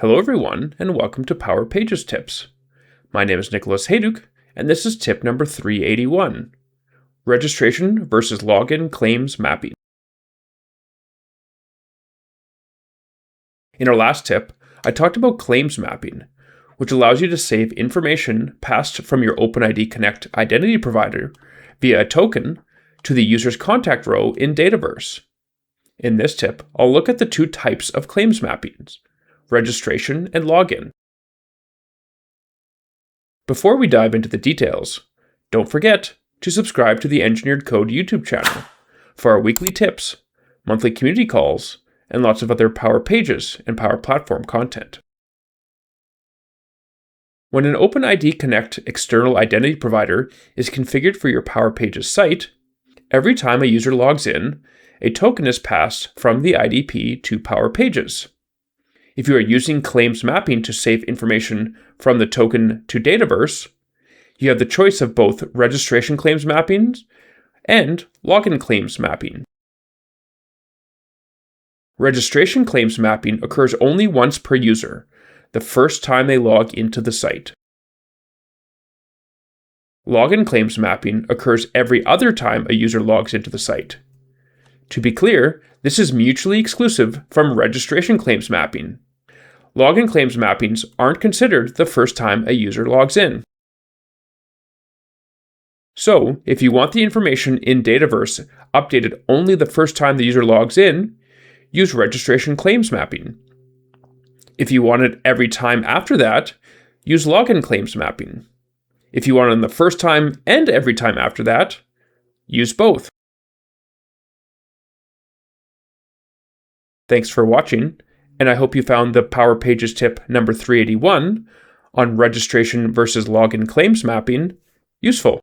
Hello everyone, and welcome to Power Pages Tips. My name is Nicholas Hayduk, and this is tip number 381, Registration versus Login Claims Mapping. In our last tip, I talked about claims mapping, which allows you to save information passed from your OpenID Connect identity provider via a token to the user's contact row in Dataverse. In this tip, I'll look at the two types of claims mappings, registration and login. Before we dive into the details, don't forget to subscribe to the Engineered Code YouTube channel for our weekly tips, monthly community calls, and lots of other Power Pages and Power Platform content. When an OpenID Connect external identity provider is configured for your Power Pages site, every time a user logs in, a token is passed from the IDP to Power Pages. If you are using claims mapping to save information from the token to Dataverse, you have the choice of both registration claims mapping and login claims mapping. Registration claims mapping occurs only once per user, the first time they log into the site. Login claims mapping occurs every other time a user logs into the site. To be clear, this is mutually exclusive from registration claims mapping. Login claims mappings aren't considered the first time a user logs in. So, if you want the information in Dataverse updated only the first time the user logs in, use registration claims mapping. If you want it every time after that, use login claims mapping. If you want it on the first time and every time after that, use both. Thanks for watching, and I hope you found the Power Pages tip number 381 on registration versus login claims mapping useful.